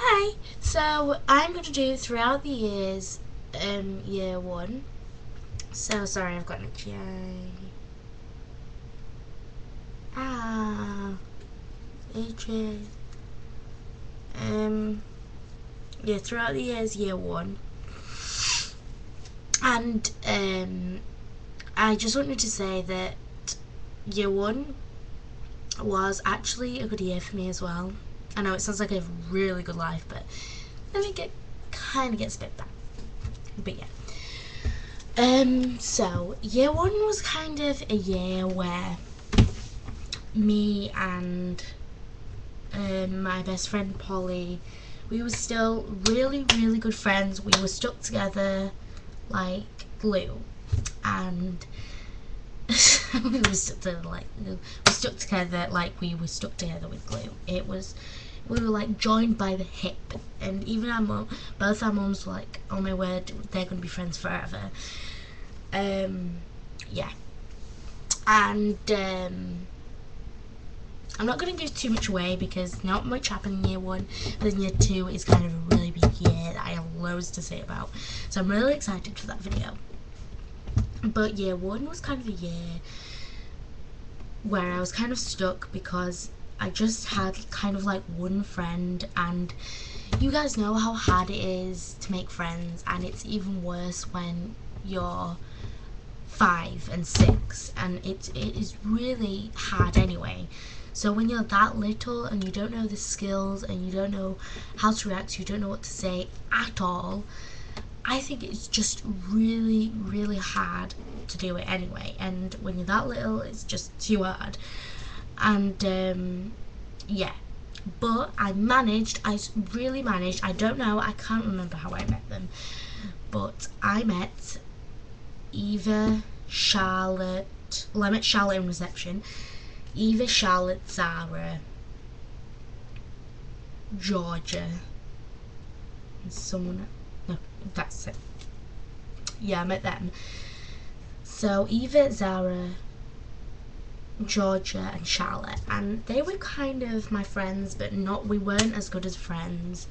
Hi, so I'm going to do throughout the years, year one. So sorry, I've got an itchy eye. Ah, itchy. Um, yeah, throughout the years, year one. And, I just wanted to say that year one was actually a good year for me as well. I know it sounds like a really good life, but let me kind of get spit back. But yeah. So year one was kind of a year where me and my best friend Polly, we were still really, really good friends. We were stuck together like glue, and we stuck together like we were stuck together with glue. We were like joined by the hip, and even both our mums were like, "Oh my word, they're gonna be friends forever." Yeah, and I'm not going to give too much away because not much happened in year one, but then year two is kind of a really big year that I have loads to say about. So I'm really excited for that video. But year one was kind of a year where I was kind of stuck because I just had kind of like one friend, and you guys know how hard it is to make friends, and it's even worse when you're 5 and 6, and it is really hard anyway. So when you're that little and you don't know the skills and you don't know how to react, you don't know what to say at all, I think it's just really, really hard to do it anyway. And when you're that little, it's just too hard. And yeah, but I really managed. I don't know, I can't remember how I met them, but I met Eva, Charlotte. Well, I met Charlotte in reception. Eva, Charlotte, Zara, Georgia, and someone. No, that's it. Yeah, I met them. So Eva, Zara, Georgia, and Charlotte, and they were kind of my friends, but not. We weren't as good as friends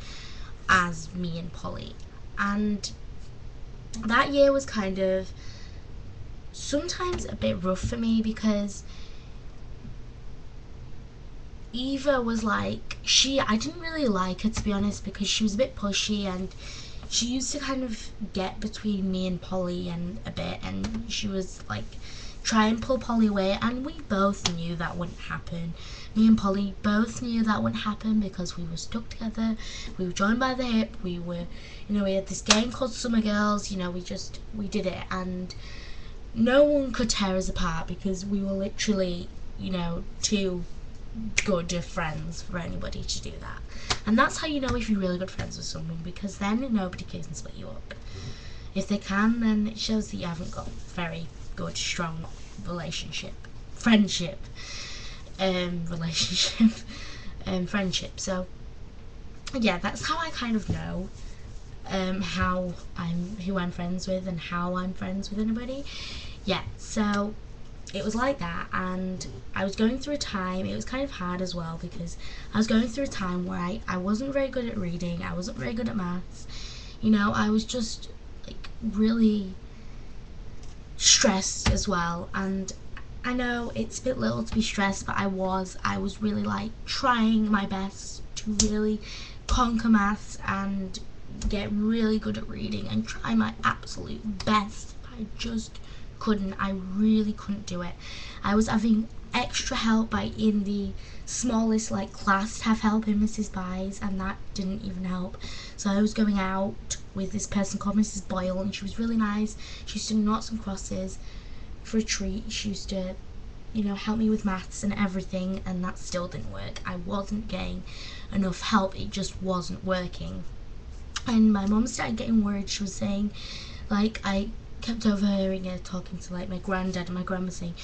as me and Polly. And that year was kind of sometimes a bit rough for me because Eva was like, I didn't really like her, to be honest, because she was a bit pushy, and she used to kind of get between me and Polly and a bit, and she was like try and pull Polly away, and we both knew that wouldn't happen. Me and Polly both knew that wouldn't happen because we were stuck together. We were joined by the hip. We had this game called Summer Girls. We did it, and no one could tear us apart because we were literally, too good of friends for anybody to do that. And that's how you know if you're really good friends with someone, because then nobody can split you up. If they can, then it shows that you haven't got very good, strong relationship, friendship, relationship, friendship. So yeah, that's how I kind of know who I'm friends with and how I'm friends with anybody. Yeah, so it was like that, and I was going through a time, it was kind of hard as well because I was going through a time where I wasn't very good at reading, I wasn't very good at maths, I was just like really stressed as well. And I know it's a bit little to be stressed, but I was really like trying my best to really conquer maths and get really good at reading and try my absolute best. I just couldn't. I really couldn't do it. I was having extra help in the smallest like class to have help in Mrs. Byes, and that didn't even help. So I was going out with this person called Mrs. Boyle, and she was really nice. She used to do noughts and crosses for a treat. She used to help me with maths and everything, and that still didn't work. I wasn't getting enough help. It just wasn't working. And my mum started getting worried. She was saying, like, I kept overhearing her talking to like my granddad, and my grandma saying,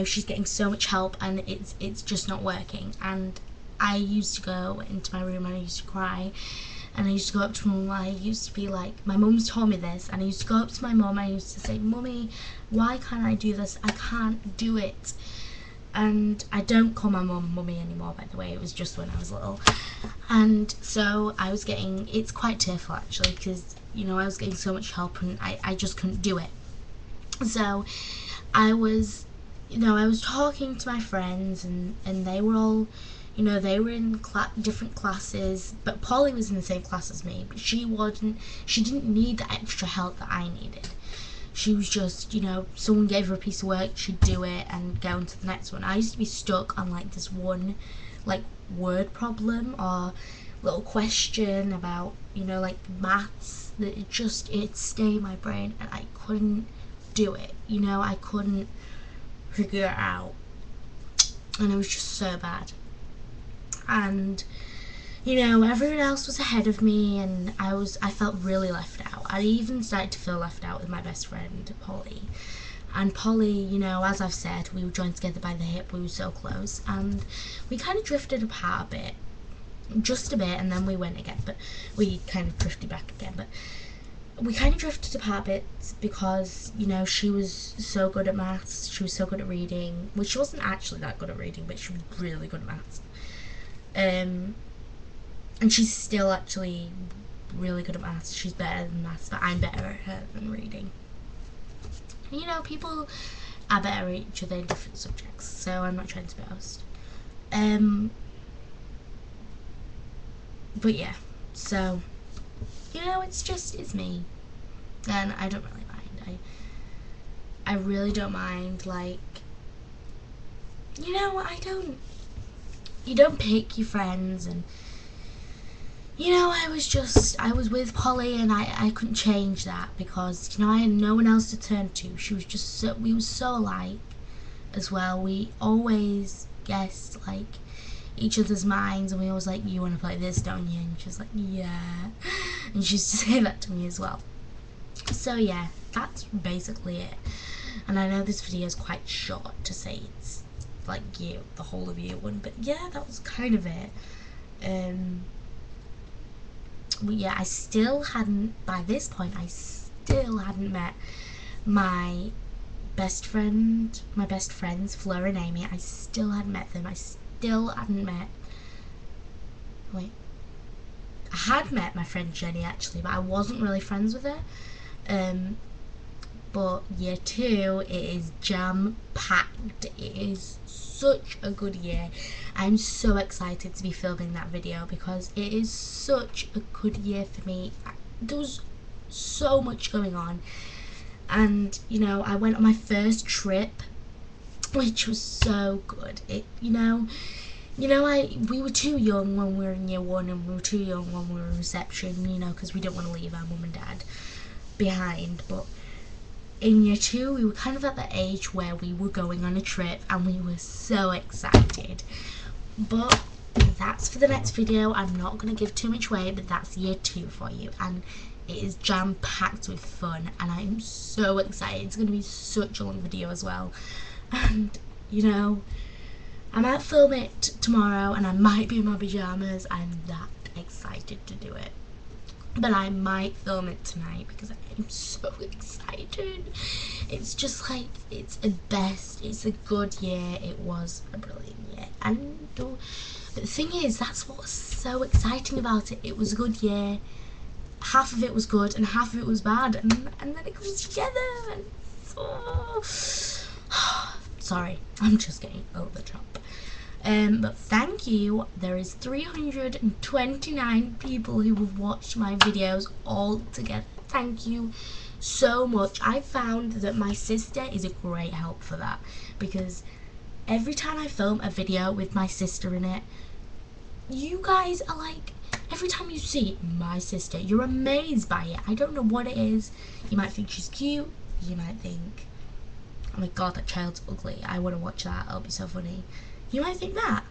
she's getting so much help and it's just not working. And I used to go into my room and I used to cry, and I used to go up to mum. I used to be like, my mum's told me this, and I used to go up to my mum and I used to say, Mummy, why can't I do this? I can't do it. and I don't call my mum mummy anymore, by the way. It was just when I was little. And so I was getting, it's quite tearful actually, because, you know, I was getting so much help and I just couldn't do it. So I was, you know, I was talking to my friends, and they were all, you know, they were in different classes, but Polly was in the same class as me, but she didn't need the extra help that I needed. She was just, you know, someone gave her a piece of work, she'd do it and go on to the next one. I used to be stuck on like this one, like, word problem or little question about, you know, like maths, that it stayed in my brain and I couldn't do it, you know, I couldn't figure it out, and it was just so bad. And, you know, everyone else was ahead of me, and I felt really left out. I even started to feel left out with my best friend Polly. And Polly, you know, as I've said, we were joined together by the hip, we were so close, and we kind of drifted apart a bit, just a bit, and then we went again, but we kind of drifted back again. But we kind of drifted apart a bit because, you know, she was so good at maths, she was so good at reading. Well, she wasn't actually that good at reading, but she was really good at maths. And she's still actually really good at maths. She's better than maths, but I'm better at her than reading. You know, people are better at each other in different subjects, so I'm not trying to boast. But yeah, so, you know, it's me, and I don't really mind. I really don't mind, like, you know, you don't pick your friends, and, you know, I was with Polly, and I couldn't change that because, you know, I had no one else to turn to. We were so alike as well. We always guessed, like, each other's minds, and we always like, you want to play this, don't you? And she's like, yeah. And she used to say that to me as well. So yeah, that's basically it. And I know this video is quite short to say it's like the whole of year one, but yeah, that was kind of it. But yeah, I still hadn't, by this point, I still hadn't met my best friends, Fleur and Amy. I still hadn't met them. I still hadn't met, wait, I had met my friend Jenny actually, but I wasn't really friends with her. But year 2, it is jam-packed. It is such a good year. I'm so excited to be filming that video because it is such a good year for me. There was so much going on, and, you know, I went on my first trip, which was so good. We were too young when we were in year 1, and we were too young when we were in reception, you know, because we didn't want to leave our mum and dad behind. But in year 2, we were kind of at the age where we were going on a trip, and we were so excited. But that's for the next video. I'm not going to give too much away, but that's year 2 for you, and it is jam-packed with fun, and I'm so excited. It's going to be such a long video as well, and, you know, I might film it tomorrow, and I might be in my pyjamas. I'm that excited to do it. But I might film it tonight because I'm so excited. It's just like, it's the best. It's a good year. It was a brilliant year. And the thing is, that's what's so exciting about it. It was a good year. Half of it was good and half of it was bad. And then it comes together. And sorry, I'm just getting over the top. But thank you. There is 329 people who have watched my videos all together. Thank you so much. I found that my sister is a great help for that, because every time I film a video with my sister in it, you guys are like, every time you see my sister, you're amazed by it. I don't know what it is. You might think she's cute. You might think, oh my god, that child's ugly. I want to watch that. It'll be so funny. You might think that,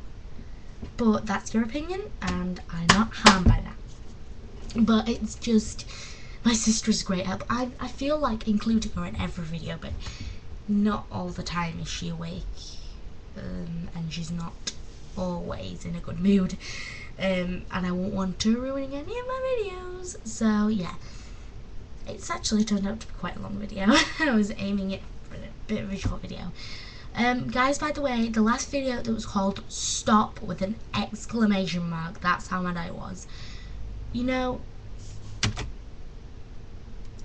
but that's your opinion, and I'm not harmed by that. But it's just, my sister's a great help. I feel like including her in every video, but not all the time is she awake, and she's not always in a good mood, and I won't want her ruining any of my videos. So yeah, it's actually turned out to be quite a long video. I was aiming it for a bit of a short video. Guys, by the way, the last video that was called stop with an exclamation mark, that's how mad I was. You know,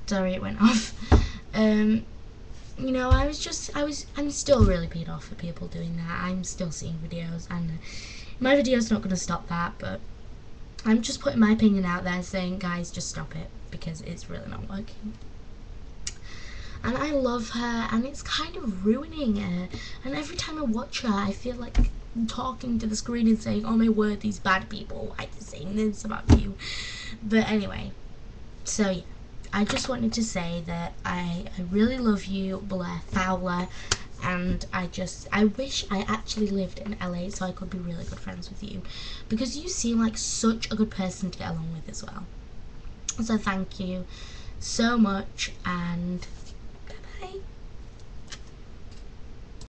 sorry it went off. You know, I'm still really peed off at people doing that. I'm still seeing videos, and my video's not going to stop that, but I'm just putting my opinion out there saying, guys, just stop it, because it's really not working. And I love her, and it's kind of ruining her, and every time I watch her, I feel like I'm talking to the screen and saying, oh my word, these bad people, why are they saying this about you? But anyway, so yeah, I just wanted to say that I really love you, Blair Fowler, and I wish I actually lived in LA so I could be really good friends with you, because you seem like such a good person to get along with as well. So thank you so much, and bye bye.